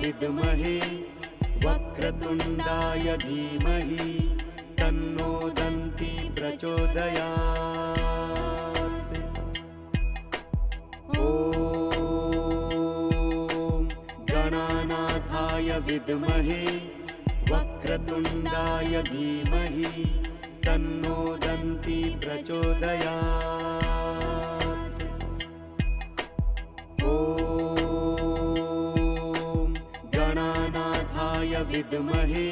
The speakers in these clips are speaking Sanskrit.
विद्महे वक्रतुण्डाय धीमहि तन्नो दन्ती प्रचोदयात्। ॐ गणानाथाय विद्महे वक्रतुण्डाय धीमहि तन्नो दन्ती प्रचोदयात्। ॐ गणानाथाय विद्महे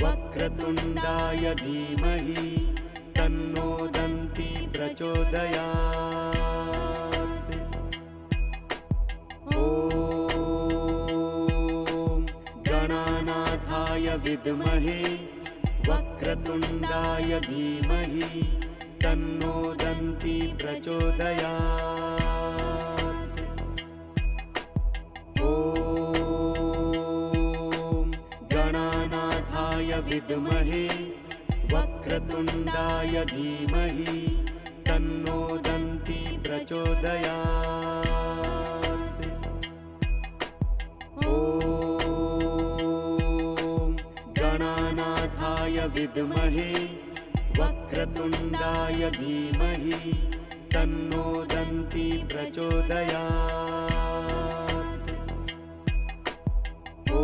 वक्रतुण्डाय धीमहि तन्नो दन्ती प्रचोदयात्। ॐ गणानाथाय विद्महे वक्रतुण्डाय धीमहि तन्नो दन्ती प्रचोदयात्। ॐ गणानाथाय विद्महे वक्रतुण्डाय धीमहि तन्नो दन्ती प्रचोदयात्। ॐ गणानाथाय विद्महे वक्रतुण्डाय धीमहि तन्नो दन्ती प्रचोदयात्। ॐ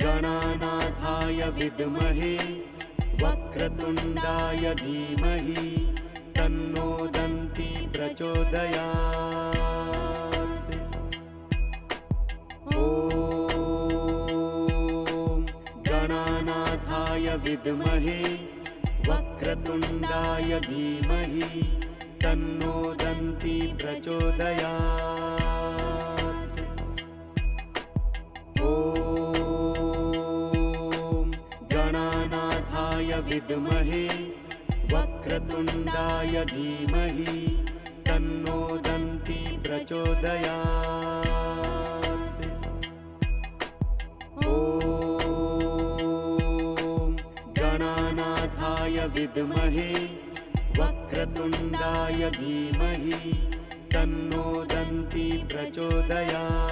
गणानाथाय विद्महे वक्रतुण्डाय धीमहि तन्नो दन्ती प्रचोदयात्। ॐ गणानाथाय विद्महे वक्रतुण्डाय धीमहि तन्नो दन्ती प्रचोदयात्। ॐ गणानाथाय विद्महे वक्रतुण्डाय धीमहि तन्नो दन्ती प्रचोदयात्। ॐ गणानाथाय विद्महे वक्रतुण्डाय धीमहि तन्नो दन्ती प्रचोदयात्।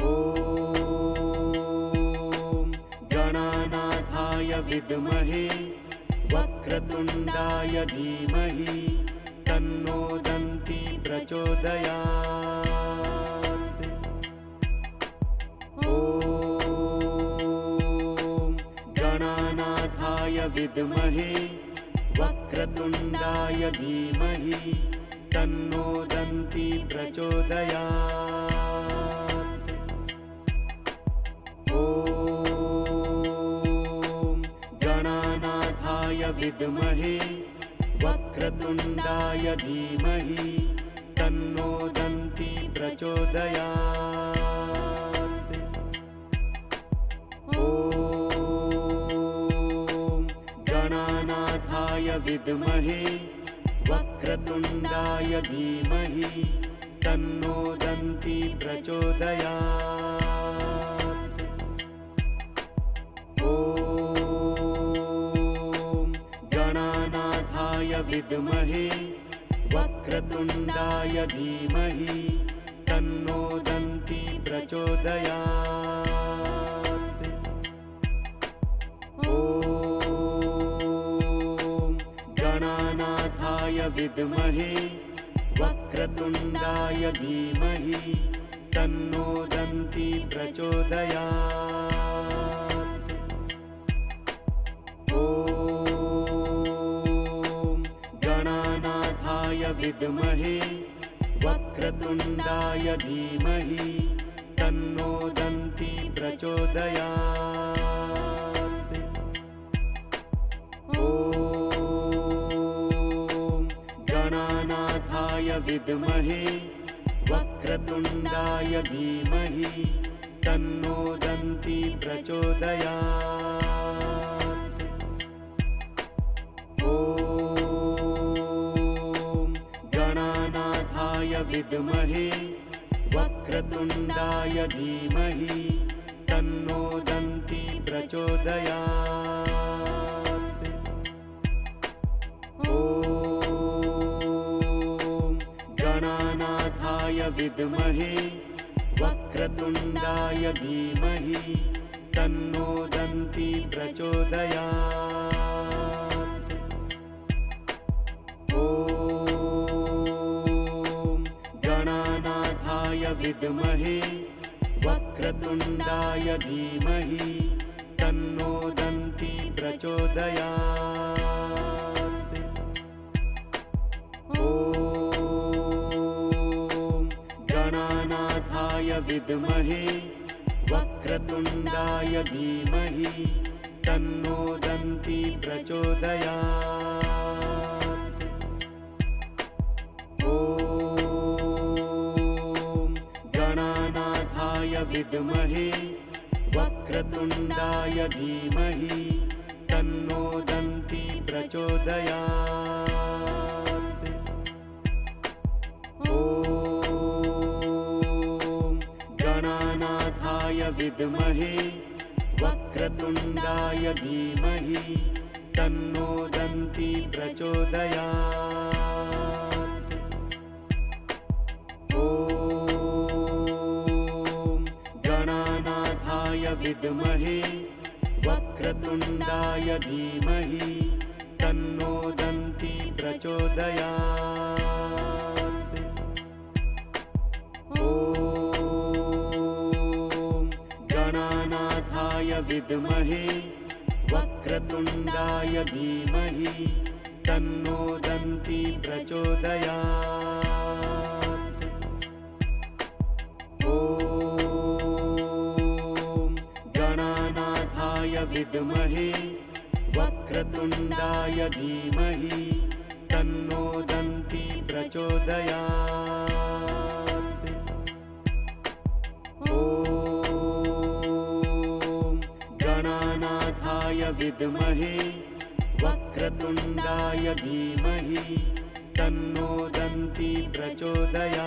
ॐ गणानाथाय विद्महे वक्रतुण्डाय धीमहि तन्नो दन्ती प्रचोदयात्। ॐ गणानाथाय विद्महे वक्रतुण्डाय धीमहि तन्नो दन्ती प्रचोदयात्। ॐ गणानाथाय विद्महे वक्रतुण्डाय धीमहि तन्नो दन्ती प्रचोदयात्। ॐ गणानाथाय विद्महे वक्रतुण्डाय धीमहि तन्नो दन्ती प्रचोदयात्। ॐ गणानाथाय विद्महे वक्रतुण्डाय धीमहि तन्नो दन्ती प्रचोदयात्। ॐ गणानाथाय विद्महे वक्रतुण्डाय धीमहि तन्नो दन्ती प्रचोदयात्। ॐ गणानाथाय विद्महे वक्रतुण्डाय धीमहि तन्नो दन्ती प्रचोदयात्। ॐ गणानाथाय विद्महे वक्रतुण्डाय धीमहि तन्नो दन्ती प्रचोदयात्। ॐ गणानाथाय विद्महे वक्रतुण्डाय धीमहि तन्नो दन्ती प्रचोदयात्। ॐ विद्महे वक्रतुण्डाय धीमहि तन्नो दन्ती प्रचोदयात्। ॐ गणानाथाय विद्महे वक्रतुण्डाय धीमहि तन्नो दन्ती प्रचोदयात्। ॐ गणानाथाय विद्महे वक्रतुण्डाय धीमहि तन्नो दन्ती प्रचोदयात्। ॐ गणानाथाय विद्महे वक्रतुण्डाय धीमहि तन्नो दन्ती प्रचोदयात्। ॐ गणानाथाय विद्महे वक्रतुण्डाय धीमहि तन्नो दन्ती प्रचोदयात्। ॐ गणानाथाय विद्महे वक्रतुण्डाय धीमहि तन्नो दन्ती प्रचोदयात्। ॐ गणानाथाय विद्महे वक्रतुण्डाय धीमहि तन्नो दन्ती प्रचोदयात्। ॐ गणानाथाय विद्महे वक्रतुण्डाय धीमहि तन्नो दन्ती प्रचोदयात्। ॐ गणानाथाय विद्महे वक्रतुण्डाय धीमहि तन्नो दन्ती प्रचोदयात्।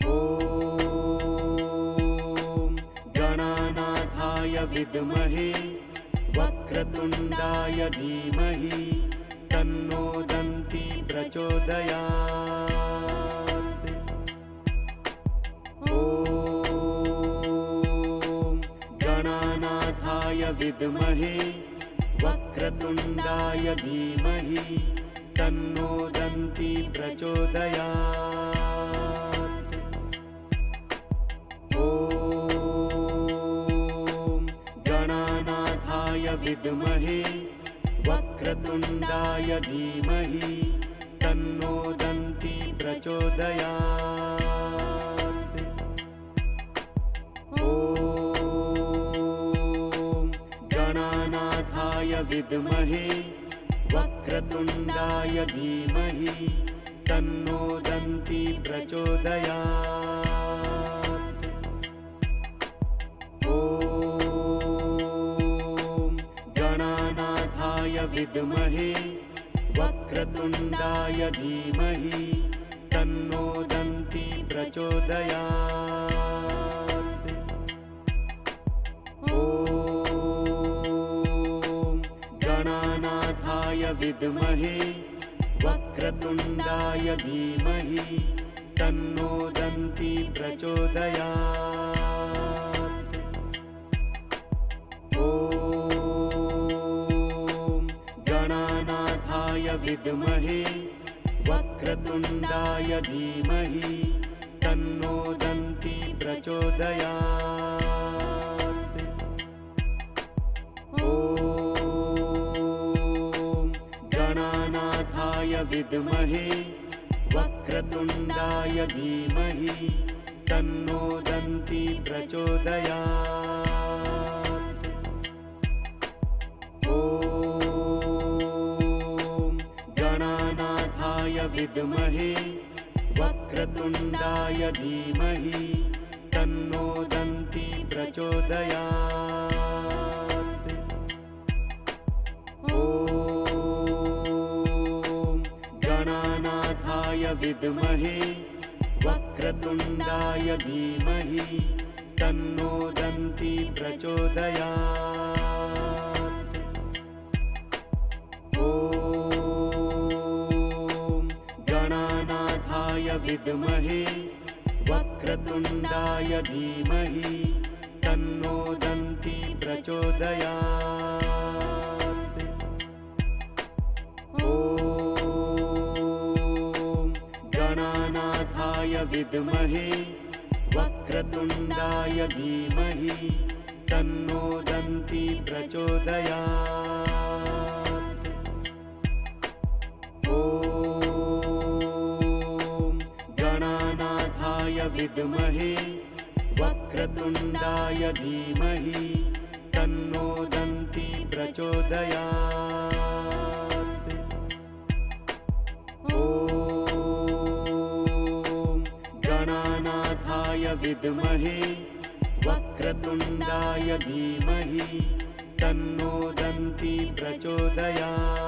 ॐ गणानाथाय विद्महे वक्रतुण्डाय धीमहि तन्नो दन्ती प्रचोदयात्। ॐ गणानाथाय विद्महे वक्रतुण्डाय धीमहि तन्नो दन्ती प्रचोदयात्। ॐ गणानाथाय विद्महे वक्रतुण्डाय धीमहि तन्नो दन्ती प्रचोदयात्। ॐ गणानाथाय विद्महे वक्रतुण्डाय धीमहि तन्नो दन्ती प्रचोदयात्। ॐ गणानाथाय विद्महे वक्रतुण्डाय धीमहि तन्नो दन्ती प्रचोदयात्। ॐ गणानाथाय विद्महे वक्रतुण्डाय धीमहि तन्नो दन्ती प्रचोदयात्। ॐ गणानाथाय विद्महे वक्रतुण्डाय धीमहि तन्नो दन्ती प्रचोदयात्। ॐ गणानाथाय विद्महे वक्रतुण्डाय धीमहि तन्नो दन्ती प्रचोदयात्। ॐ गणानाथाय विद्महे वक्रतुण्डाय धीमहि तन्नो दन्ती प्रचोदयात्। ॐ गणानाथाय विद्महे वक्रतुण्डाय धीमहि तन्नो दन्ती प्रचोदयात्। ॐ विद्महे वक्रतुण्डाय धीमहि तन्नो दन्ती प्रचोदयात्। ॐ गणानाथाय विद्महे वक्रतुण्डाय धीमहि तन्नो दन्ती प्रचोदयात्। ॐ गणानाथाय विद्महे वक्रतुण्डाय धीमहि तन्नो दन्ती प्रचोदयात्। ॐ गणानाथाय विद्महे वक्रतुण्डाय धीमहि तन्नो दन्ती प्रचोदयात्।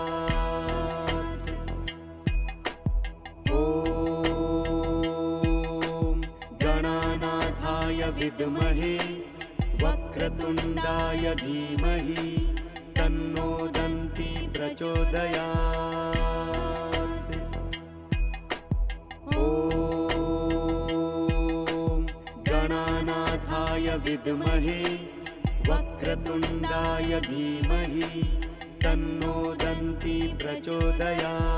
ॐ गणानाथाय विद्महे वक्रतुण्डाय धीमहि तन्नो दन्ती प्रचोदयात्। ॐ गणानाथाय विद्महे वक्रतुण्डाय धीमहि तन्नो दन्ती प्रचोदयात्।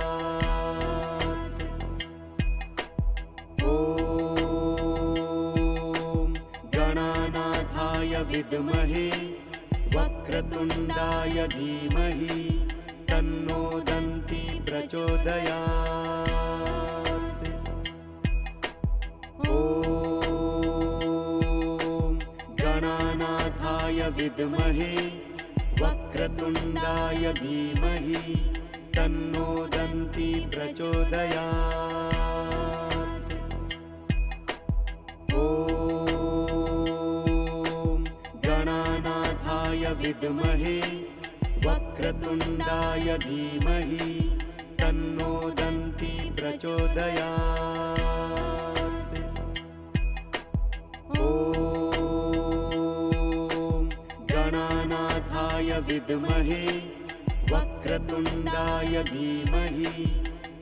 ॐ गणानाथाय विद्महे वक्रतुण्डाय धीमहि तन्नो दन्ती प्रचोदयात्। ॐ गणानाथाय विद्महे वक्रतुण्डाय धीमहि तन्नो दन्ती प्रचोदयात्। ॐ गणानाथाय विद्महे वक्रतुण्डाय धीमहि तन्नो दन्ती प्रचोदयात्। ॐ गणानाथाय विद्महे वक्रतुण्डाय धीमहि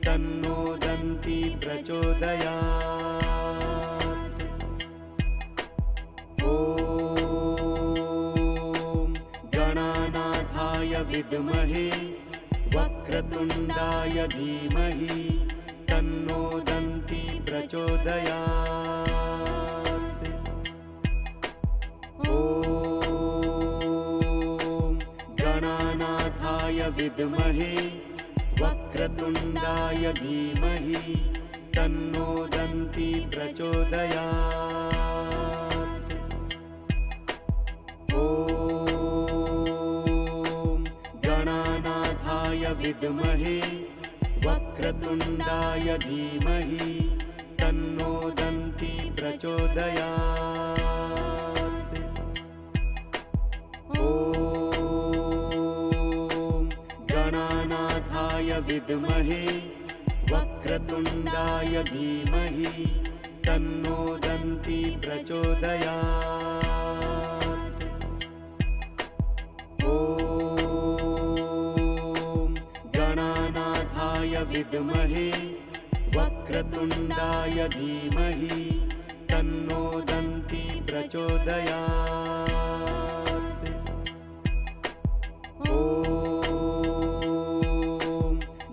तन्नो दन्ती प्रचोदयात्। ॐ गणानाथाय विद्महे वक्रतुण्डाय धीमहि तन्नो दन्ती प्रचोदयात्। ॐ गणानाथाय विद्महे वक्रतुण्डाय धीमहि तन्नो दन्ती प्रचोदयात्। ॐ गणानाथाय विद्महे वक्रतुण्डाय धीमहि तन्नो दन्ती प्रचोदयात्। ॐ गणानाथाय विद्महे वक्रतुण्डाय धीमहि तन्नो दन्ती प्रचोदयात्। ॐ गणानाथाय विद्महे वक्रतुण्डाय धीमहि तन्नो दन्ती प्रचोदयात्। ॐ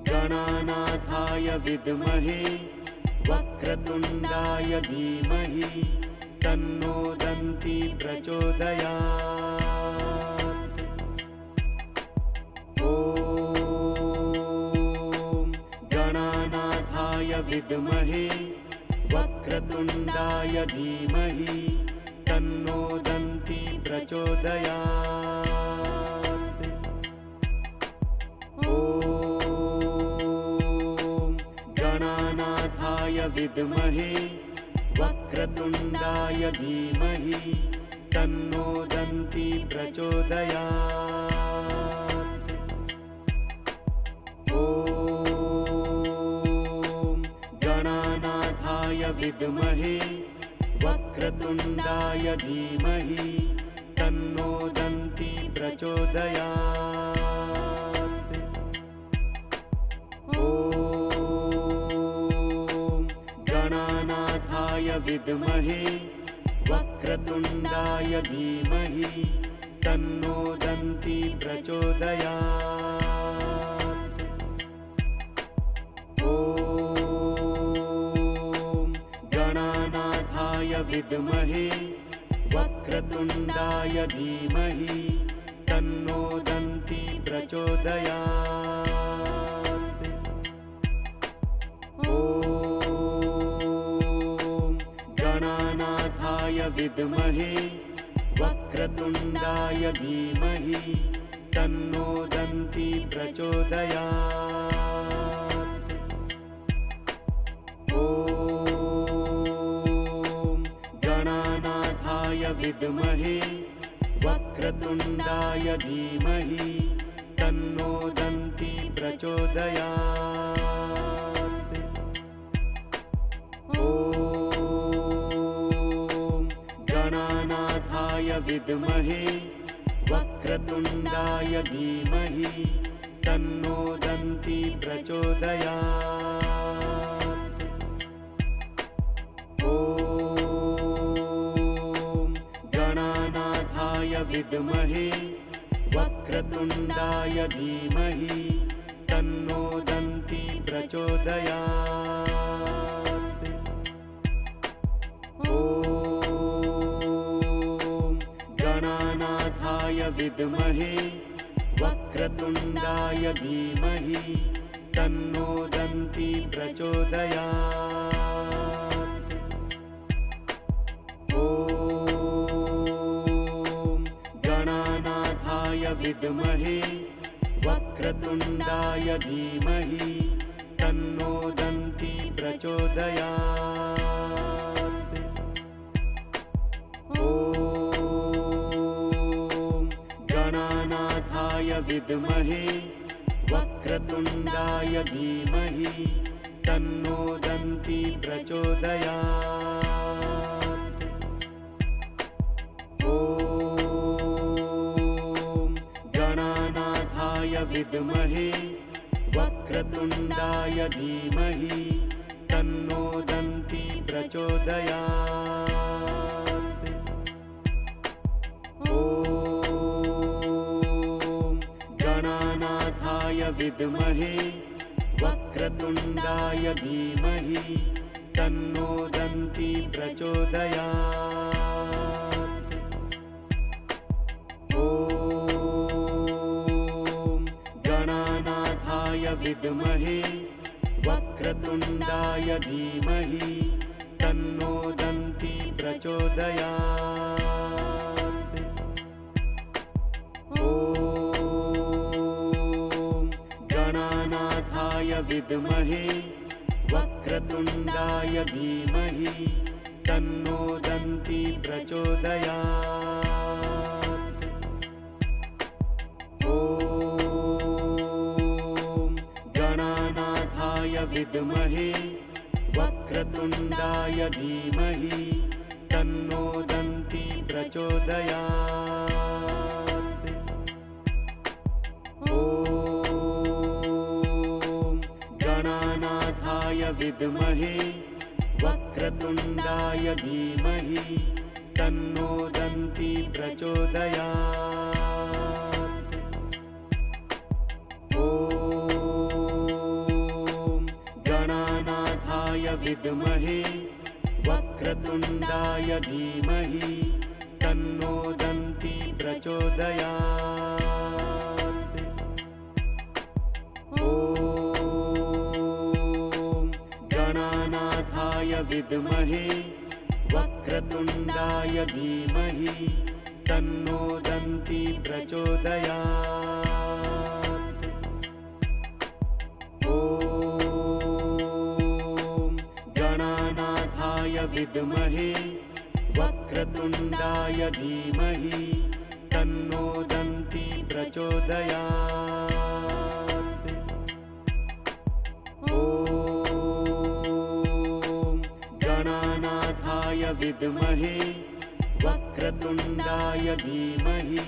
गणानाथाय विद्महे वक्रतुण्डाय धीमहि तन्नो दन्ती प्रचोदयात्। ॐ गणानाथाय विद्महे वक्रतुण्डाय धीमहि तन्नो दन्ती प्रचोदयात्। ॐ गणानाथाय विद्महे वक्रतुण्डाय धीमहि तन्नो दन्ती प्रचोदयात्। ॐ गणानाथाय विद्महे वक्रतुण्डाय धीमहि तन्नो दन्ती प्रचोदयात्। ॐ विद्महे वक्रतुण्डाय धीमहि तन्नो दन्ती प्रचोदयात्। ॐ गणानाथाय विद्महे वक्रतुण्डाय धीमहि तन्नो दन्ती प्रचोदयात्। ॐ गणानाथाय विद्महे वक्रतुण्डाय धीमहि तन्नो दन्ती प्रचोदयात्। ॐ गणानाथाय विद्महे वक्रतुण्डाय धीमहि तन्नो दन्ती प्रचोदयात्। ॐ गणानाथाय विद्महे वक्रतुण्डाय धीमहि तन्नो दन्ती प्रचोदयात्। ॐ गणानाथाय विद्महे वक्रतुण्डाय धीमहि तन्नो दन्ती प्रचोदयात्। ॐ गणानाथाय विद्महे वक्रतुण्डाय धीमहि तन्नो दन्ती प्रचोदयात्। ॐ गणानाथाय विद्महे वक्रतुण्डाय धीमहि तन्नो दन्ती प्रचोदयात्। ॐ गणानाथाय विद्महे वक्रतुण्डाय धीमहि तन्नो दन्ती प्रचोदयात्। ॐ गणानाथाय विद्महे वक्रतुण्डाय धीमहि तन्नो दन्ती प्रचोदयात्। ॐ गणानाथाय विद्महे वक्रतुण्डाय धीमहि तन्नो दन्ती प्रचोदयात्। ॐ गणानाथाय विद्महे वक्रतुण्डाय धीमहि तन्नो दन्ती प्रचोदयात्। ॐ गणानाथाय विद्महे वक्रतुण्डाय धीमहि तन्नो दन्ती प्रचोदयात्। ॐ गणानाथाय विद्महे वक्रतुण्डाय धीमहि तन्नो दन्ती प्रचोदयात्। ॐ गणानाथाय विद्महे वक्रतुण्डाय धीमहि तन्नो दन्ती प्रचोदयात्। ॐ गणानाथाय विद्महे वक्रतुण्डाय धीमहि तन्नो दन्ती प्रचोदयात्। ॐ गणानाथाय विद्महे वक्रतुण्डाय धीमहि तन्नो दन्ती प्रचोदयात्। ॐ गणानाथाय विद्महे वक्रतुण्डाय धीमहि तन्नो दन्ती प्रचोदयात्। ॐ गणानाथाय विद्महे वक्रतुण्डाय धीमहि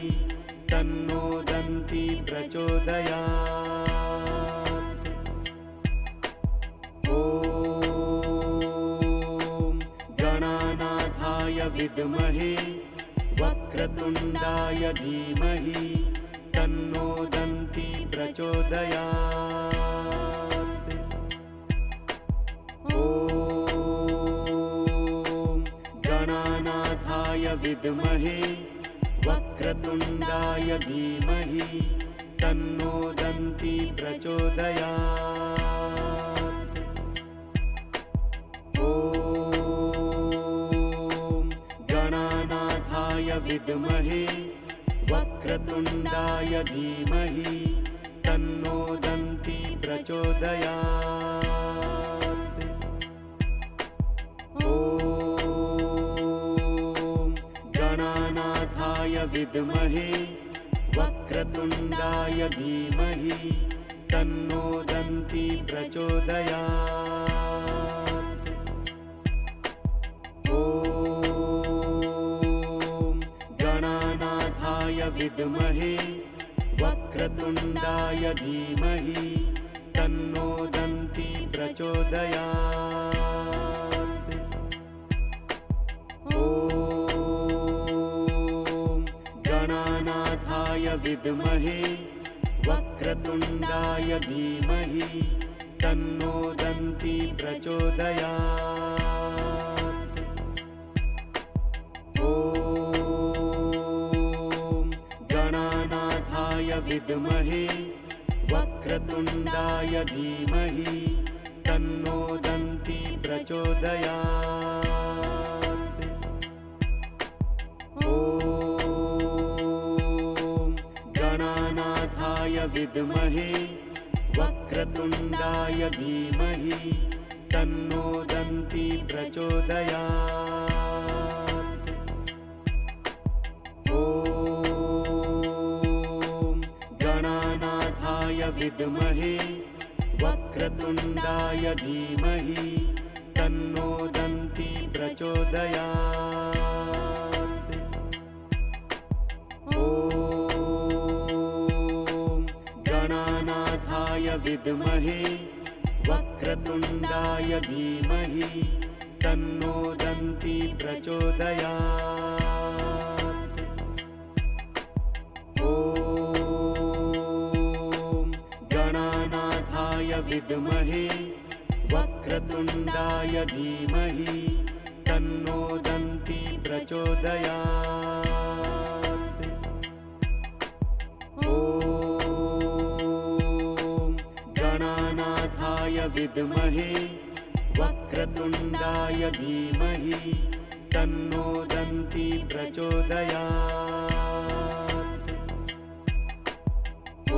तन्नो दन्ती प्रचोदयात्। ॐ विद्महे वक्रतुण्डाय धीमहि तन्नो दन्ती प्रचोदयात्। ॐ गणानाथाय विद्महे वक्रतुण्डाय धीमहि तन्नो दन्ती प्रचोदयात्। ॐ गणानाथाय विद्महे वक्रतुण्डाय धीमहि तन्नो दन्ती प्रचोदयात्। ॐ गणानाथाय विद्महे वक्रतुण्डाय धीमहि तन्नो दन्ती प्रचोदयात्। ॐ गणानाथाय विद्महे वक्रतुण्डाय धीमहि तन्नो दन्ती प्रचोदयात्। ॐ गणानाथाय विद्महे वक्रतुण्डाय धीमहि तन्नो दन्ती प्रचोदयात्। ॐ गणानाथाय विद्महे वक्रतुण्डाय धीमहि तन्नो दन्ती प्रचोदयात्। ॐ गणानाथाय विद्महे वक्रतुण्डाय धीमहि तन्नो दन्ती प्रचोदयात्। ॐ गणानाथाय विद्महे वक्रतुण्डाय धीमहि तन्नो दन्ती प्रचोदयात्। ॐ गणानाथाय विद्महे वक्रतुण्डाय धीमहि तन्नो दन्ती प्रचोदयात्। ॐ गणानाथाय विद्महे वक्रतुण्डाय धीमहि तन्नो दन्ती प्रचोदयात्। ॐ गणानाथाय विद्महे वक्रतुण्डाय धीमहि तन्नो दन्ती प्रचोदयात्। ॐ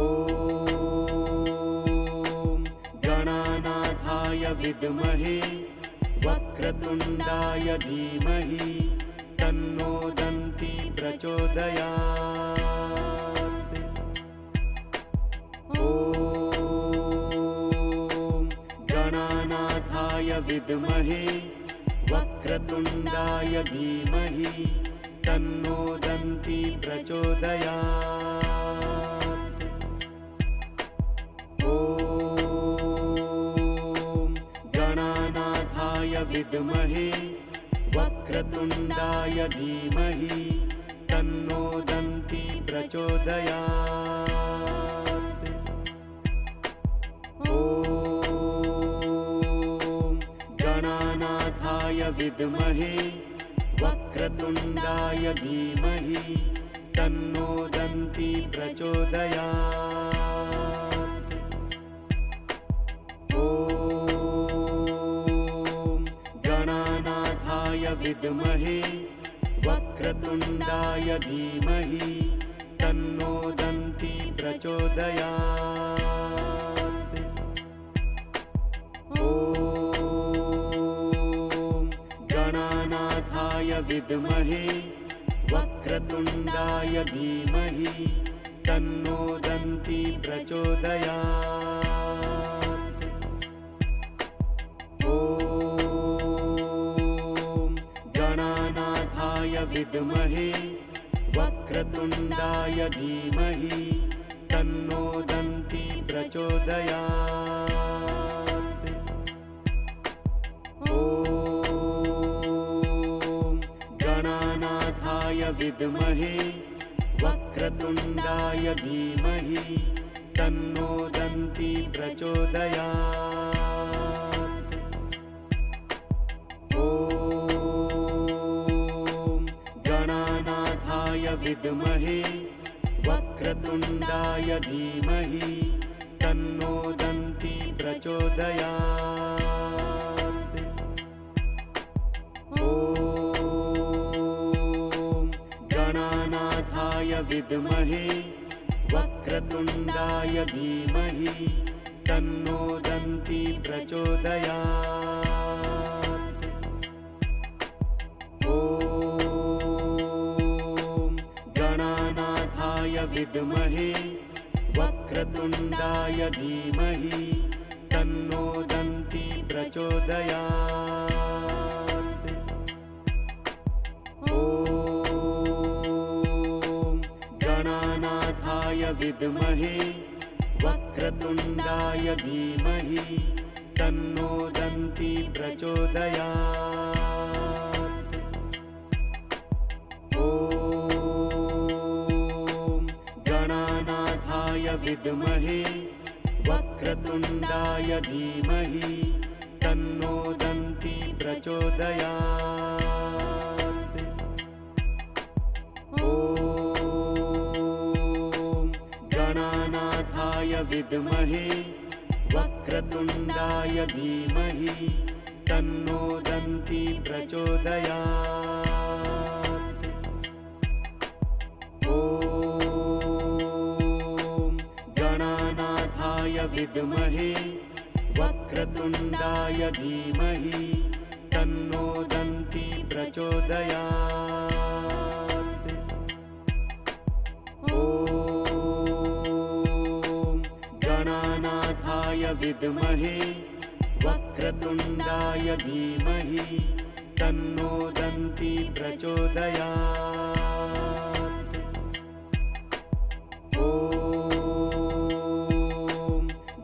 गणानाथाय विद्महे वक्रतुण्डाय धीमहि तन्नो दन्ती प्रचोदयात्। ॐ गणानाथाय विद्महे वक्रतुण्डाय धीमहि तन्नो दन्ती प्रचोदयात्। ॐ गणानाथाय विद्महे वक्रतुण्डाय धीमहि तन्नो दन्ती प्रचोदयात्। ॐ गणानाथाय विद्महे वक्रतुण्डाय धीमहि तन्नो दन्ती प्रचोदयात्। ॐ गणानाथाय विद्महे वक्रतुण्डाय धीमहि तन्नो दन्ती प्रचोदयात्। ॐ गणानाथाय विद्महे वक्रतुण्डाय धीमहि तन्नो दन्ती प्रचोदयात्। ॐ गणानाथाय विद्महे वक्रतुण्डाय धीमहि तन्नो दन्ती प्रचोदयात्। ॐ विद्महे वक्रतुण्डाय धीमहि तन्नो दन्ती प्रचोदयात्। ॐ गणानाथाय विद्महे वक्रतुण्डाय धीमहि तन्नो दन्ती प्रचोदयात्। ॐ गणानाथाय विद्महे वक्रतुण्डाय धीमहि तन्नो दन्ती प्रचोदयात्। ॐ गणानाथाय विद्महे वक्रतुण्डाय धीमहि तन्नो दन्ती प्रचोदयात्। ॐ गणानाथाय विद्महे वक्रतुण्डाय धीमहि तन्नो दन्ती प्रचोदयात्। ॐ गणानाथाय विद्महे वक्रतुण्डाय धीमहि तन्नो दन्ती प्रचोदयात्। ॐ गणानाथाय विद्महे वक्रतुण्डाय धीमहि तन्नो दन्ती प्रचोदयात्। ॐ गणानाथाय विद्महे वक्रतुण्डाय धीमहि तन्नो दन्ती प्रचोदयात्। ॐ गणानाथाय विद्महे वक्रतुण्डाय धीमहि तन्नो दन्ती प्रचोदयात्। ॐ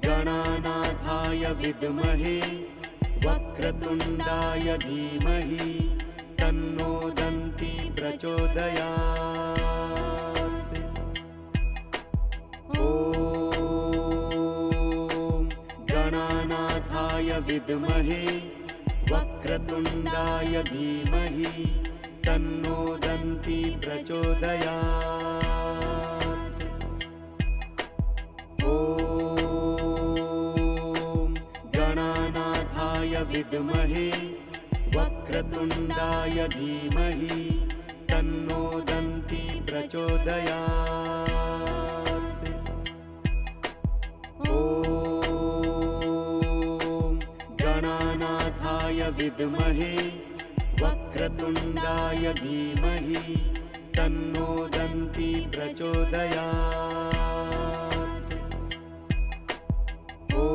गणानाथाय विद्महे वक्रतुण्डाय धीमहि तन्नो दन्ती प्रचोदयात्। ॐ गणानाथाय विद्महे वक्रतुण्डाय धीमहि तन्नो दन्ती प्रचोदयात्। ॐ गणानाथाय विद्महे वक्रतुण्डाय धीमहि तन्नो दन्ती प्रचोदयात्। ॐ गणानाथाय विद्महे वक्रतुण्डाय धीमहि तन्नो दन्ती प्रचोदयात्। ॐ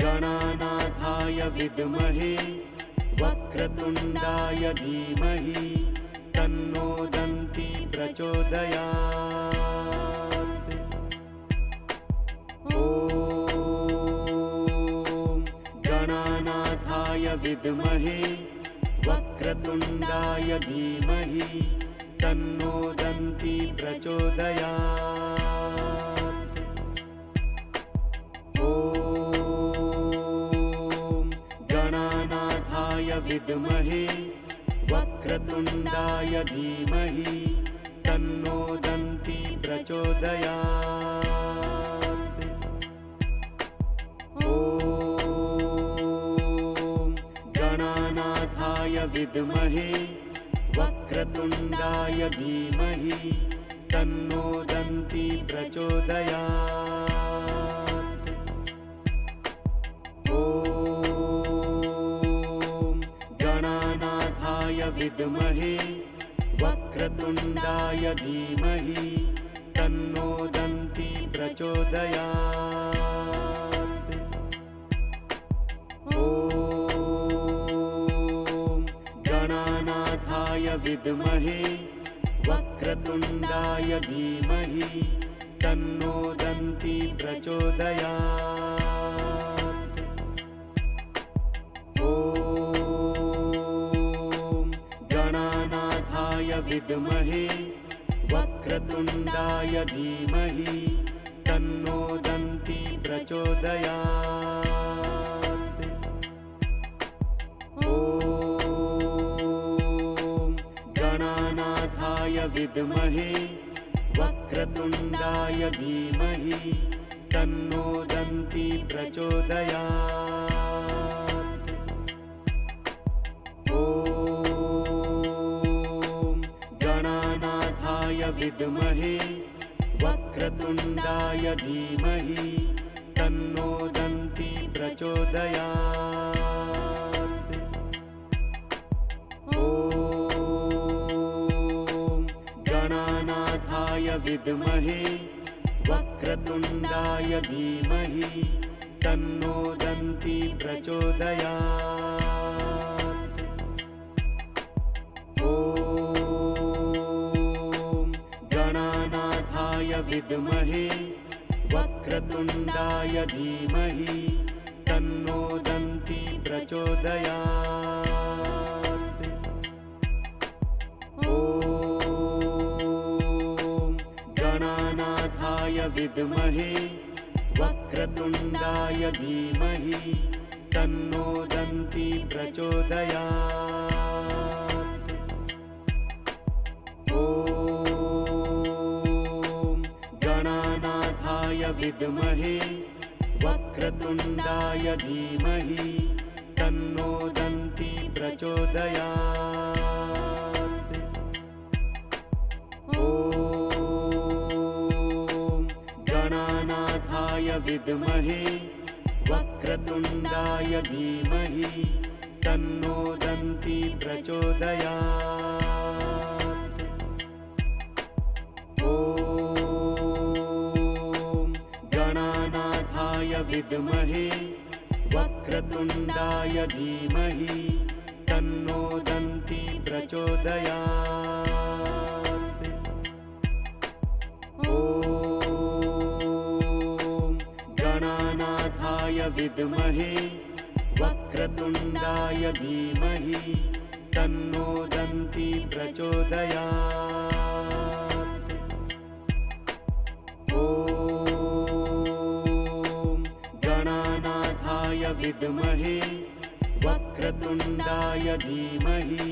गणानाथाय विद्महे वक्रतुण्डाय धीमहि तन्नो दन्ती प्रचोदयात्। ॐ गणानाथाय विद्महे वक्रतुण्डाय धीमहि तन्नो दन्ती प्रचोदयात्। ॐ गणानाथाय विद्महे वक्रतुण्डाय धीमहि तन्नो दन्ती प्रचोदयात्। ॐ गणानाथाय विद्महे वक्रतुण्डाय धीमहि तन्नो दन्ती प्रचोदयात्। ॐ गणानाथाय विद्महे वक्रतुण्डाय धीमहि तन्नो दन्ती प्रचोदयात्। ॐ गणानाथाय विद्महे वक्रतुण्डाय धीमहि तन्नो दन्ती प्रचोदयात्। ॐ विद्महे वक्रतुण्डाय धीमहि तन्नो दन्ती प्रचोदयात्। ॐ गणानाथाय विद्महे वक्रतुण्डाय धीमहि तन्नो दन्ती प्रचोदयात्। ॐ गणानाथाय विद्महे वक्रतुण्डाय धीमहि तन्नो दन्ती प्रचोदयात्। ॐ गणानाथाय विद्महे वक्रतुण्डाय धीमहि तन्नो दन्ती प्रचोदयात्। ॐ गणानाथाय विद्महे वक्रतुण्डाय धीमहि तन्नो दन्ती प्रचोदयात्। ॐ गणानाथाय विद्महे वक्रतुण्डाय धीमहि तन्नो दन्ती प्रचोदयात्। ॐ गणानाथाय विद्महे वक्रतुण्डाय धीमहि तन्नो दन्ती प्रचोदयात्। ॐ गणानाथाय विद्महे वक्रतुण्डाय धीमहि तन्नो दन्ती प्रचोदयात्। ॐ गणानाथाय विद्महे वक्रतुण्डाय धीमहि तन्नो दन्ती प्रचोदयात्। ॐ गणानाथाय विद्महे वक्रतुण्डाय धीमहि तन्नो दन्ती प्रचोदयात्। ॐ गणानाथाय विद्महे वक्रतुण्डाय धीमहि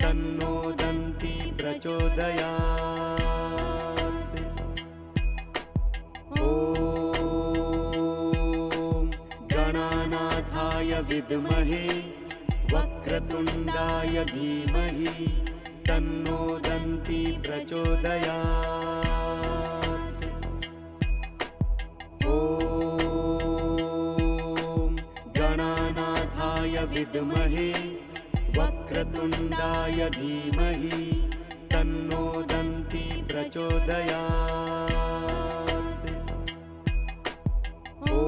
तन्नो दन्ती प्रचोदयात्। ॐ गणानाथाय विद्महे वक्रतुण्डाय धीमहि तन्नो दन्ती प्रचोदयात्। ॐ गणानाथाय विद्महे वक्रतुण्डाय धीमहि तन्नो दन्ती प्रचोदयात्। ॐ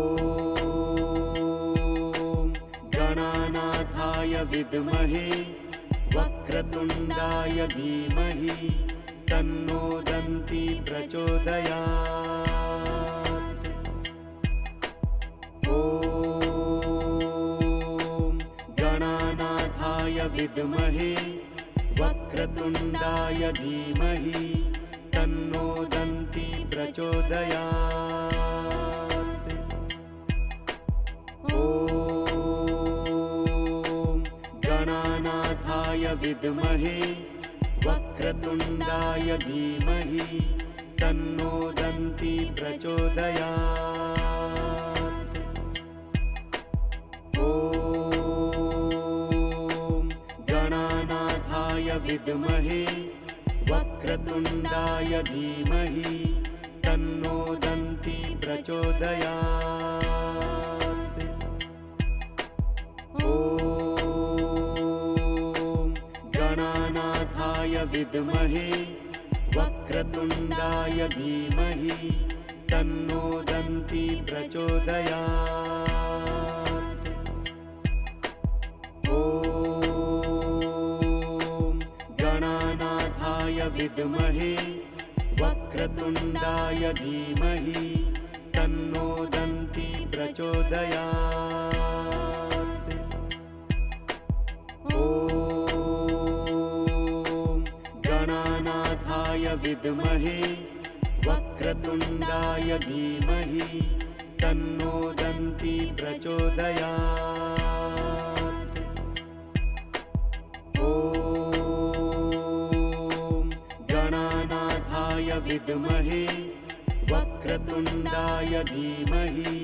गणानाथाय विद्महे वक्रतुण्डाय धीमहि तन्नो दन्ती प्रचोदयात्। ॐ गणानाथाय विद्महे वक्रतुण्डाय धीमहि तन्नो दन्ती प्रचोदयात्। ॐ गणानाथाय विद्महे वक्रतुण्डाय धीमहि तन्नो दन्ती प्रचोदयात्। ॐ गणानाथाय विद्महे वक्रतुण्डाय धीमहि तन्नो दन्ती प्रचोदयात्। ॐ गणानाथाय विद्महे वक्रतुण्डाय धीमहि तन्नो दन्ती प्रचोदयात्। ॐ गणानाथाय विद्महे वक्रतुण्डाय धीमहि तन्नो दन्ती प्रचोदयात्। ॐ विद्महे वक्रतुण्डाय धीमहि तन्नो दन्ती प्रचोदयात्। ॐ गणानाथाय विद्महे वक्रतुण्डाय धीमहि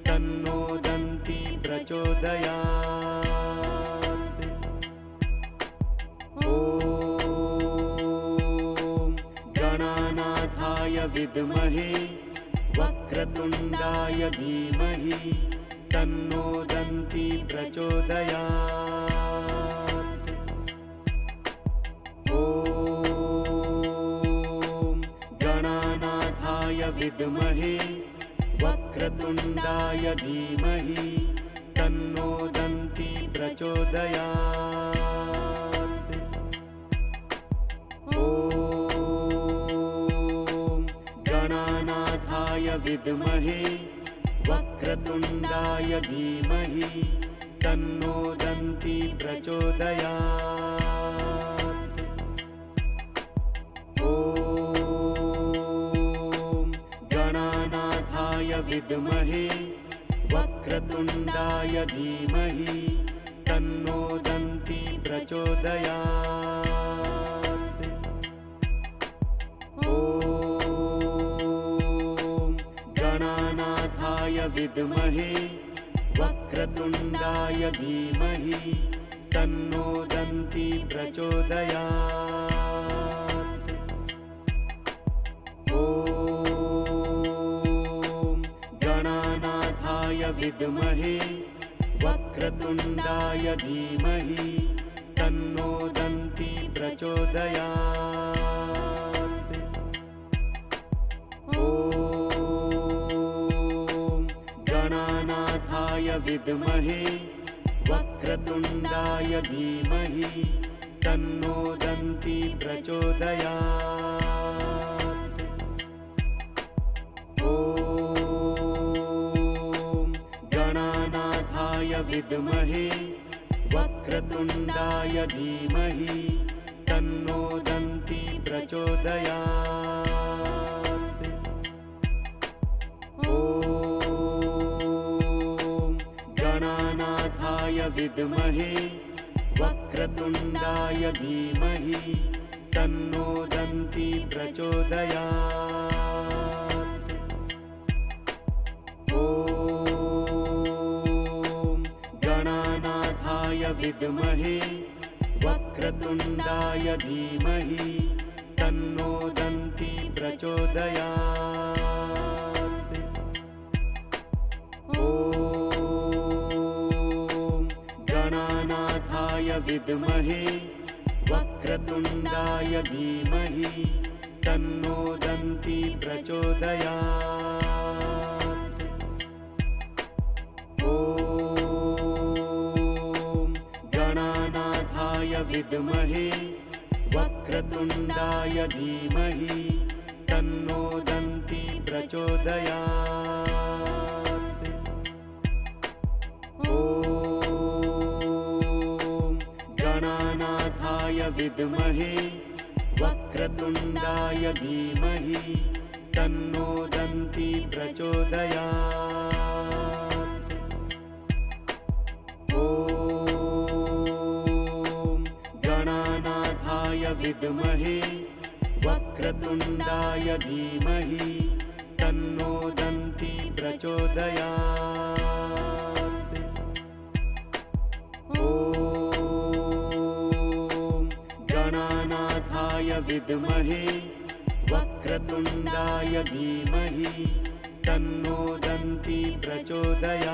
तन्नो दन्ती प्रचोदयात्। ॐ गणानाथाय विद्महे वक्रतुण्डाय धीमहि तन्नो दन्ती प्रचोदयात्। ॐ गणानाथाय विद्महे वक्रतुण्डाय धीमहि तन्नो दन्ती प्रचोदयात्। ॐ गणानाथाय विद्महे वक्रतुण्डाय धीमहि तन्नो दन्ती प्रचोदयात्। ॐ गणानाथाय विद्महे वक्रतुण्डाय धीमहि तन्नो दन्ती प्रचोदयात्। ॐ गणानाथाय विद्महे वक्रतुण्डाय धीमहि तन्नो दन्ती प्रचोदयात्। ॐ गणानाथाय विद्महे वक्रतुण्डाय धीमहि तन्नो दन्ती प्रचोदयात्। ॐ गणानाथाय विद्महे वक्रतुण्डाय धीमहि तन्नो दन्ती प्रचोदयात्। ॐ गणानाथाय विद्महे वक्रतुण्डाय धीमहि तन्नो दन्ती प्रचोदयात्। ॐ गणानाथाय विद्महे वक्रतुण्डाय धीमहि तन्नो दन्ती प्रचोदयात्। ॐ गणानाथाय विद्महे वक्रतुण्डाय धीमहि तन्नो दन्ती प्रचोदयात्। ॐ गणानाथाय विद्महे वक्रतुण्डाय धीमहि तन्नो दन्ती प्रचोदयात्। ॐ गणानाथाय विद्महे वक्रतुण्डाय धीमहि तन्नो दन्ती प्रचोदयात्। ॐ गणानाथाय विद्महे वक्रतुण्डाय धीमहि तन्नो दन्ती प्रचोदयात्। ॐ गणानाथाय विद्महे वक्रतुण्डाय धीमहि तन्नो दन्ती प्रचोदयात्। ॐ गणानाथाय विद्महे वक्रतुण्डाय धीमहि तन्नो दन्ती प्रचोदयात्।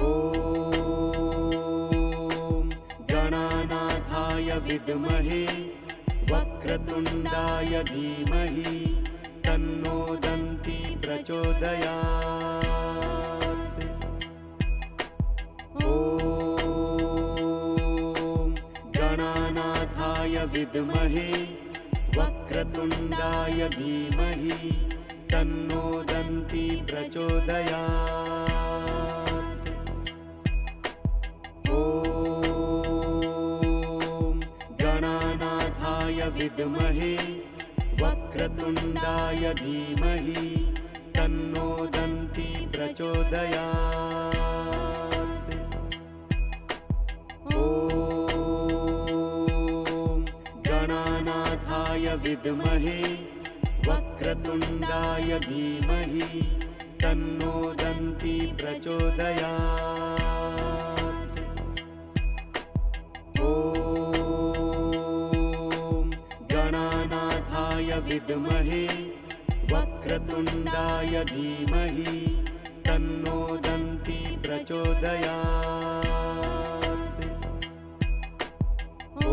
ॐ गणानाथाय विद्महे वक्रतुण्डाय धीमहि तन्नो दन्ती प्रचोदयात्। ॐ गणानाथाय विद्महे वक्रतुण्डाय धीमहि तन्नो दन्ती प्रचोदयात्। ॐ विद्महे वक्रतुण्डाय धीमहि तन्नो दन्ती प्रचोदयात्। ॐ गणानाथाय विद्महे वक्रतुण्डाय धीमहि तन्नो दन्ती प्रचोदयात्। ॐ गणानाथाय विद्महे वक्रतुण्डाय धीमहि तन्नो दन्ती प्रचोदयात्। ॐ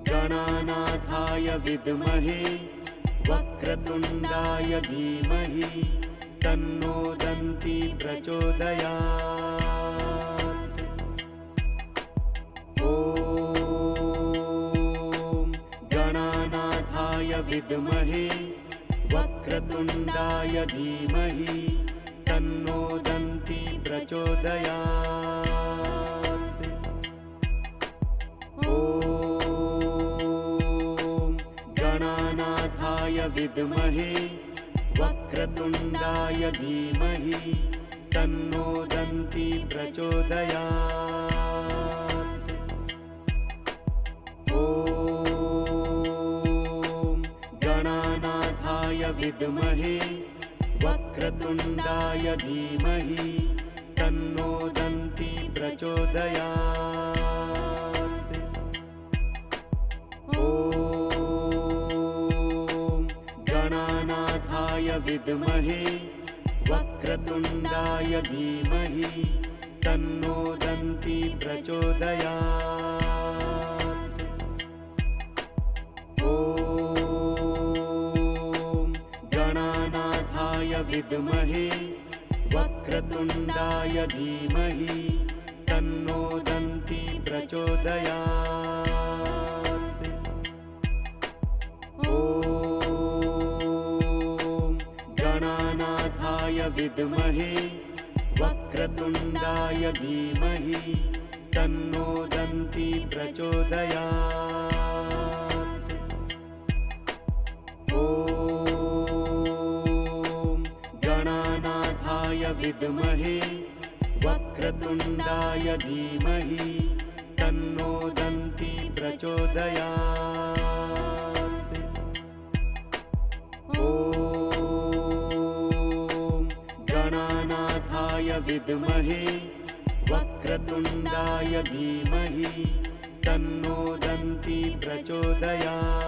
गणानाथाय विद्महे वक्रतुण्डाय धीमहि तन्नो दन्ती प्रचोदयात्। ॐ गणानाथाय विद्महे वक्रतुण्डाय धीमहि तन्नो दन्ती प्रचोदयात्। ॐ गणानाथाय विद्महे वक्रतुण्डाय धीमहि तन्नो दन्ती प्रचोदयात्। ॐ गणानाथाय विद्महे वक्रतुण्डाय धीमहि तन्नो दन्ती प्रचोदयात्। ॐ गणानाथाय विद्महे वक्रतुण्डाय धीमहि तन्नो दन्ती प्रचोदयात्। ॐ गणानाथाय विद्महे वक्रतुण्डाय धीमहि तन्नो दन्ती प्रचोदयात्। ॐ गणानाथाय विद्महे वक्रतुण्डाय धीमहि तन्नो दन्ती प्रचोदयात्। ॐ गणानाथाय विद्महे वक्रतुण्डाय धीमहि तन्नो दन्ती प्रचोदयात्। ॐ गणानाथाय विद्महे वक्रतुण्डाय धीमहि तन्नो दन्ती प्रचोदयात्।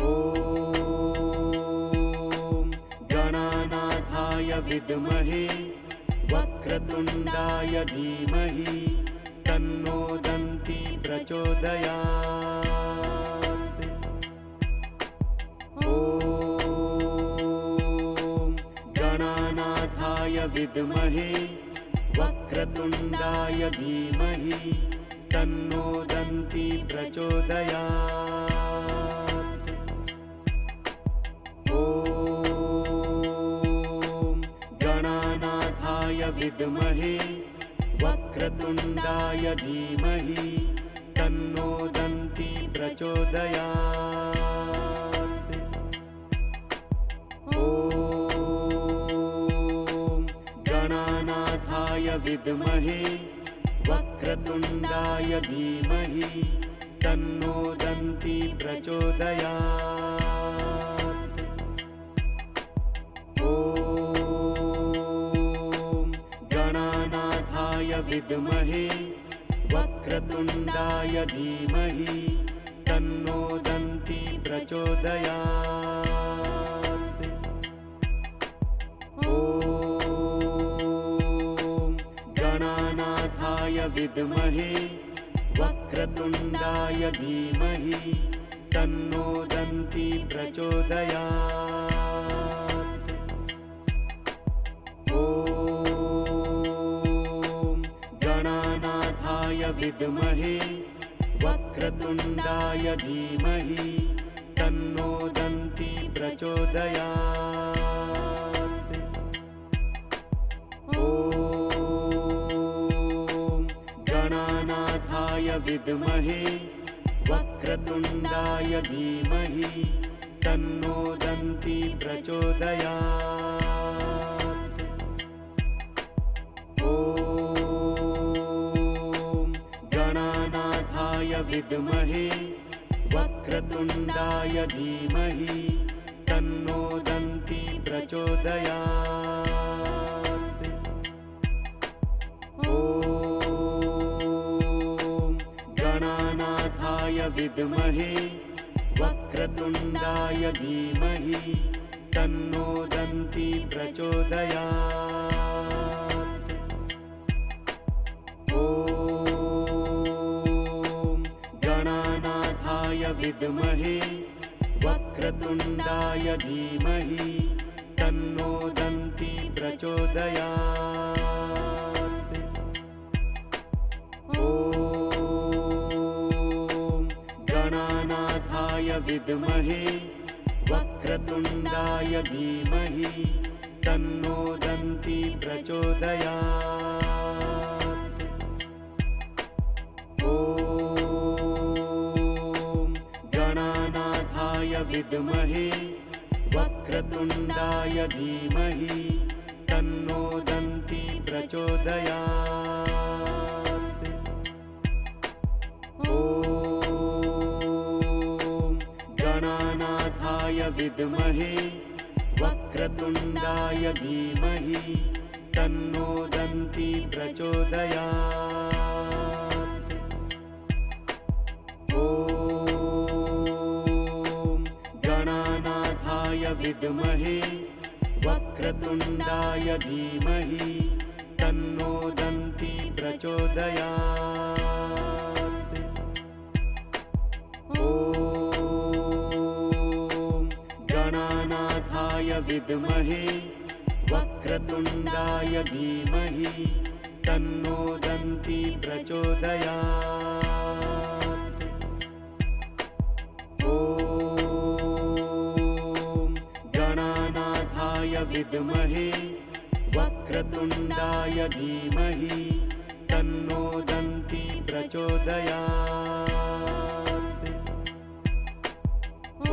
ॐ गणानाथाय विद्महे वक्रतुण्डाय धीमहि तन्नो दन्ती प्रचोदयात्। ॐ गणानाथाय विद्महे वक्रतुण्डाय धीमहि तन्नो दन्ती प्रचोदयात्। ॐ गणानाथाय विद्महे वक्रतुण्डाय धीमहि तन्नो दन्ती प्रचोदयात्। ॐ गणानाथाय विद्महे वक्रतुण्डाय धीमहि तन्नो दन्ती प्रचोदयात्। ॐ गणानाथाय विद्महे वक्रतुण्डाय धीमहि तन्नो दन्ती प्रचोदयात्। ॐ गणानाथाय विद्महे वक्रतुण्डाय धीमहि तन्नो दन्ती प्रचोदयात्। ॐ गणानाथाय विद्महे वक्रतुण्डाय धीमहि तन्नो दन्ती प्रचोदयात्। ॐ गणानाथाय विद्महे वक्रतुण्डाय धीमहि तन्नो दन्ती प्रचोदयात्। ॐ गणानाथाय विद्महे वक्रतुण्डाय धीमहि तन्नो दन्ती प्रचोदयात्। ॐ गणानाथाय विद्महे वक्रतुण्डाय धीमहि तन्नो दन्ती प्रचोदयात्। ॐ गणानाथाय विद्महे वक्रतुण्डाय धीमहि तन्नो दन्ती प्रचोदयात्। ॐ गणानाथाय विद्महे वक्रतुण्डाय धीमहि तन्नो दन्ती प्रचोदयात्। ॐ गणानाथाय विद्महे वक्रतुण्डाय धीमहि तन्नो दन्ती प्रचोदयात्। ॐ गणानाथाय विद्महे वक्रतुण्डाय धीमहि तन्नो दन्ती प्रचोदयात्। ॐ गणानाथाय विद्महे वक्रतुण्डाय धीमहि तन्नो दन्ती प्रचोदयात्। ॐ गणानाथाय विद्महे वक्रतुण्डाय धीमहि तन्नो दन्ती प्रचोदयात्। ॐ गणानाथाय विद्महे वक्रतुण्डाय धीमहि तन्नो दन्ती प्रचोदयात्। ॐ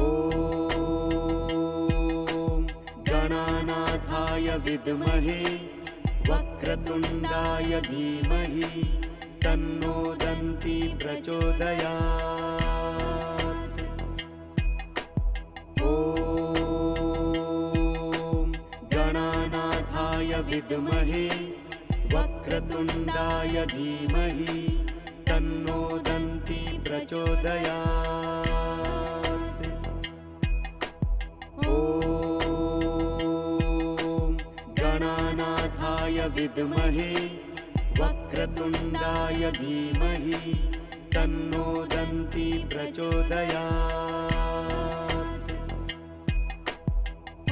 गणानाथाय विद्महे वक्रतुण्डाय धीमहि तन्नो दन्ती प्रचोदयात्। ॐ गणानाथाय विद्महे वक्रतुण्डाय धीमहि तन्नो दन्ती प्रचोदयात्। ॐ गणानाथाय विद्महे वक्रतुण्डाय धीमहि तन्नो दन्ती प्रचोदयात्।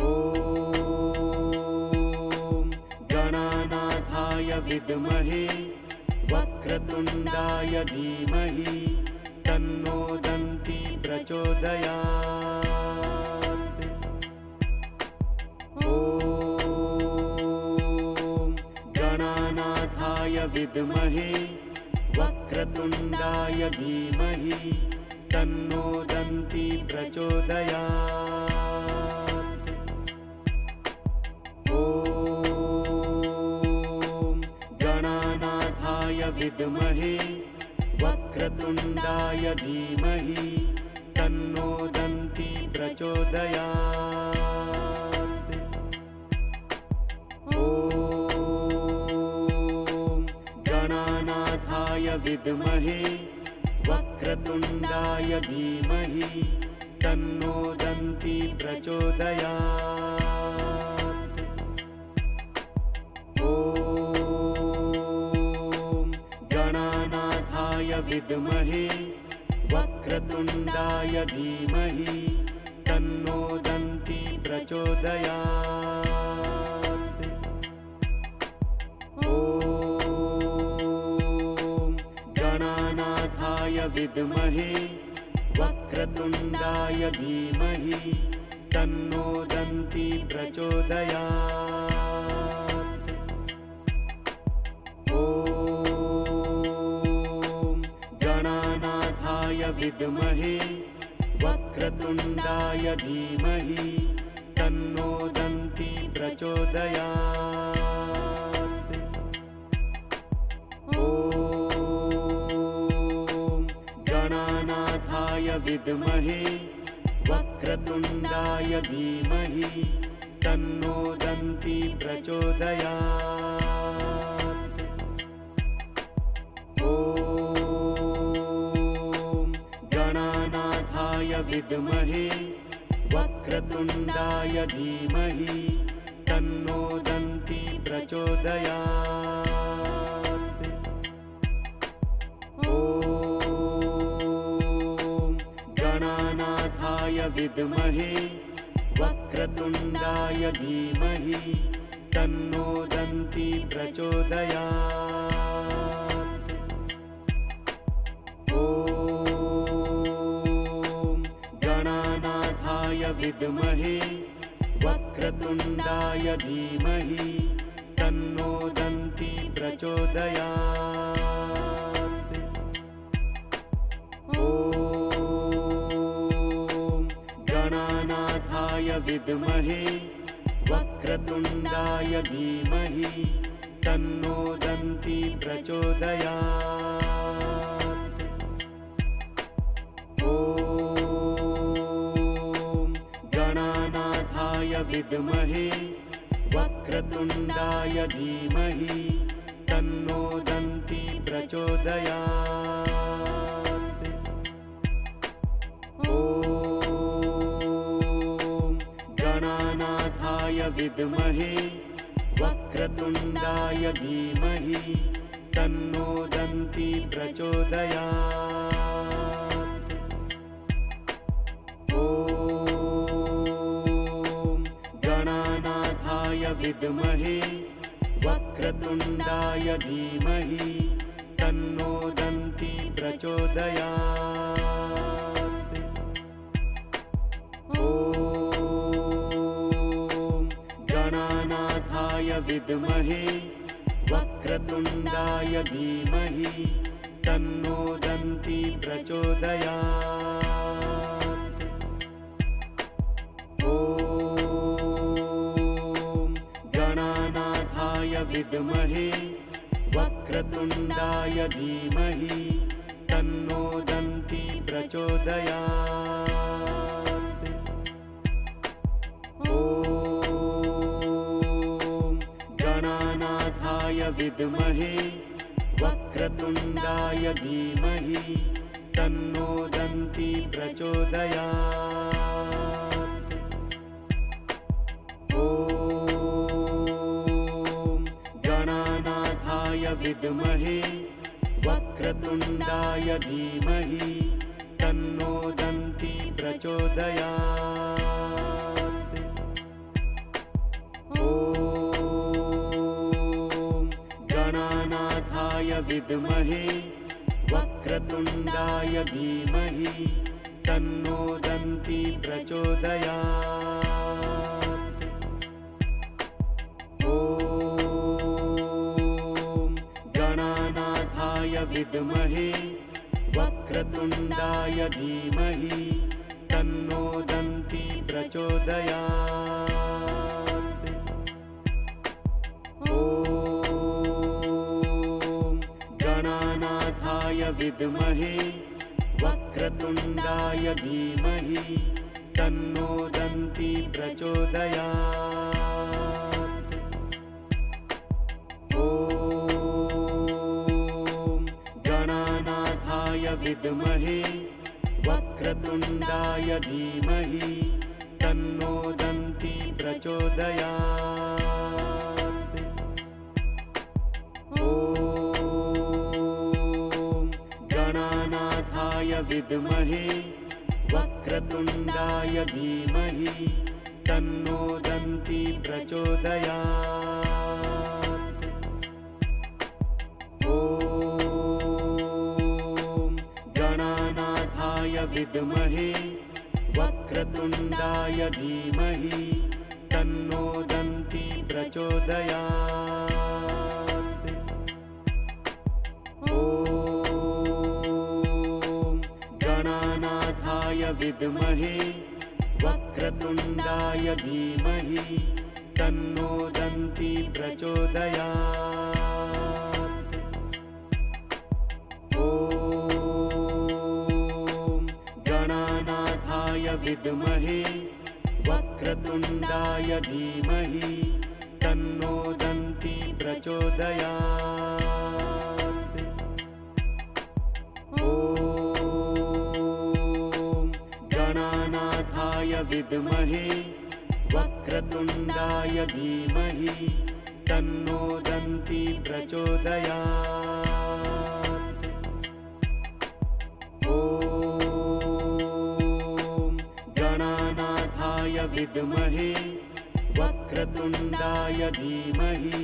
ॐ गणानाथाय विद्महे वक्रतुण्डाय धीमहि तन्नो दन्ती प्रचोदयात्। ॐ गणानाथाय विद्महे वक्रतुण्डाय धीमहि तन्नो दन्ती प्रचोदयात्। ॐ गणानाथाय विद्महे वक्रतुण्डाय धीमहि तन्नो दन्ती प्रचोदयात्। ॐ गणानाथाय विद्महे वक्रतुण्डाय धीमहि तन्नो दन्ती प्रचोदयात्। ॐ गणानाथाय विद्महे वक्रतुण्डाय धीमहि तन्नो दन्ती प्रचोदयात्। ॐ गणानाथाय विद्महे वक्रतुण्डाय धीमहि तन्नो दन्ती प्रचोदयात्। ॐ विद्महे वक्रतुण्डाय धीमहि तन्नो दन्ती प्रचोदयात्। ॐ गणानाथाय विद्महे वक्रतुण्डाय धीमहि तन्नो दन्ती प्रचोदयात्। ॐ गणानाथाय विद्महे वक्रतुण्डाय धीमहि तन्नो दन्ती प्रचोदयात्। ॐ गणानाथाय विद्महे वक्रतुण्डाय धीमहि तन्नो दन्ती प्रचोदयात्। ॐ गणानाथाय विद्महे वक्रतुण्डाय धीमहि तन्नो दन्ती प्रचोदयात्। ॐ गणानाथाय विद्महे वक्रतुण्डाय धीमहि तन्नो दन्ती प्रचोदयात्। ॐ गणानाथाय विद्महे वक्रतुण्डाय धीमहि तन्नो दन्ती प्रचोदयात्। ॐ गणानाथाय विद्महे वक्रतुण्डाय धीमहि तन्नो दन्ती प्रचोदयात्। ॐ गणानाथाय विद्महे वक्रतुण्डाय धीमहि तन्नो दन्ती प्रचोदयात्। ॐ गणानाथाय विद्महे वक्रतुण्डाय धीमहि तन्नो दन्ती प्रचोदयात्। ॐ गणानाथाय विद्महे वक्रतुण्डाय धीमहि तन्नो दन्ती प्रचोदयात्। ॐ गणानाथाय विद्महे वक्रतुण्डाय धीमहि तन्नो दन्ती प्रचोदयात्। ॐ गणानाथाय विद्महे वक्रतुण्डाय धीमहि तन्नो दन्ती प्रचोदयात्। ॐ गणानाथाय विद्महे वक्रतुण्डाय धीमहि तन्नो दन्ती प्रचोदयात्। ॐ गणानाथाय विद्महे वक्रतुण्डाय धीमहि तन्नो दन्ती प्रचोदयात्। ॐ गणानाथाय विद्महे वक्रतुण्डाय धीमहि तन्नो दन्ती प्रचोदयात्। ॐ गणानाथाय विद्महे वक्रतुण्डाय धीमहि तन्नो दन्ती प्रचोदयात्। ॐ गणानाथाय विद्महे वक्रतुण्डाय धीमहि तन्नो दन्ती प्रचोदयात्। ॐ गणानाथाय विद्महे वक्रतुण्डाय धीमहि तन्नो दन्ती प्रचोदयात्। ॐ विद्महे वक्रतुण्डाय धीमहि तन्नो दन्ती प्रचोदयात्। ॐ गणानाथाय विद्महे वक्रतुण्डाय धीमहि तन्नो दन्ती प्रचोदयात्। ॐ गणानाथाय विद्महे वक्रतुण्डाय धीमहि तन्नो दन्ती प्रचोदयात्। ॐ गणानाथाय विद्महे वक्रतुण्डाय धीमहि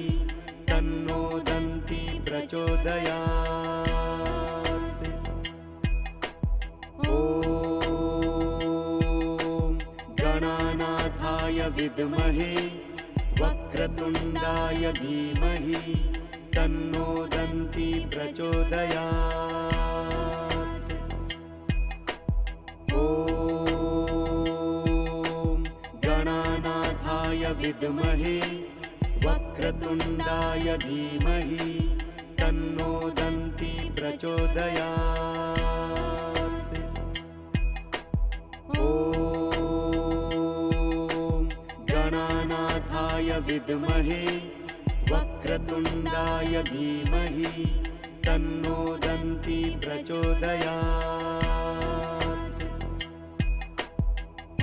तन्नो दन्ती प्रचोदयात्। ॐ गणानाथाय विद्महे वक्रतुण्डाय धीमहि तन्नो दन्ती प्रचोदयात्। ॐ गणानाथाय विद्महे वक्रतुण्डाय धीमहि तन्नो दन्ती प्रचोदयात्। ॐ गणानाथाय विद्महे वक्रतुण्डाय धीमहि तन्नो दन्ती प्रचोदयात्।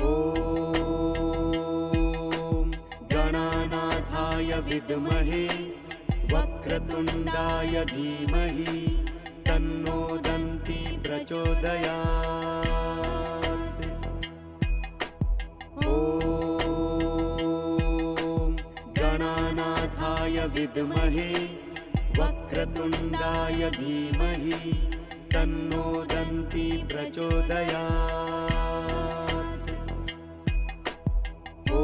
ॐ गणानाथाय विद्महे वक्रतुण्डाय धीमहि तन्नो दन्ती प्रचोदयात्। ॐ गणानाथाय विद्महे वक्रतुण्डाय धीमहि तन्नो दन्ती प्रचोदयात्। ॐ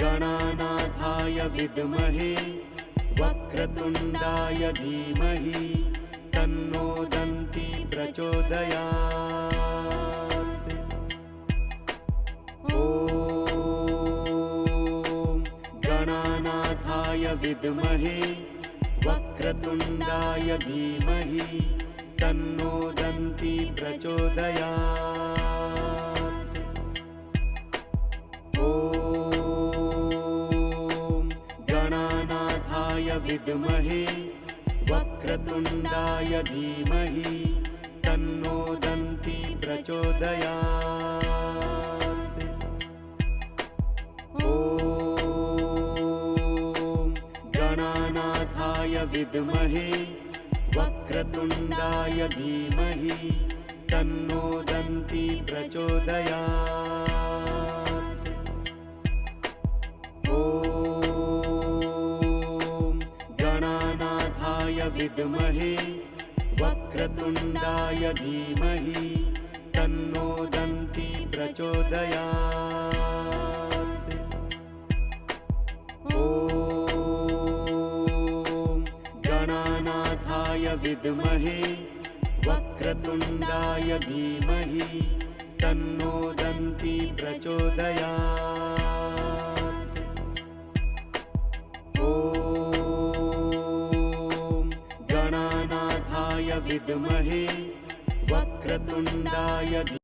गणानाथाय विद्महे वक्रतुण्डाय धीमहि तन्नो दन्ती प्रचोदयात्। ॐ गणानाथाय विद्महे वक्रतुण्डाय धीमहि तन्नो दन्ती प्रचोदयात्। ॐ गणानाथाय विद्महे वक्रतुण्डाय धीमहि तन्नो दन्ती प्रचोदयात्। ॐ गणानाथाय विद्महे वक्रतुण्डाय धीमहि तन्नो दन्ती प्रचोदयात्। ॐ गणानाथाय विद्महे वक्रतुण्डाय धीमहि तन्नो दन्ती प्रचोदयात्। ॐ गणानाथाय विद्महे वक्रतुण्डाय धीमहि तन्नो दन्ती प्रचोदयात्। ॐ गणानाथाय विद्महे वक्रतुण्डाय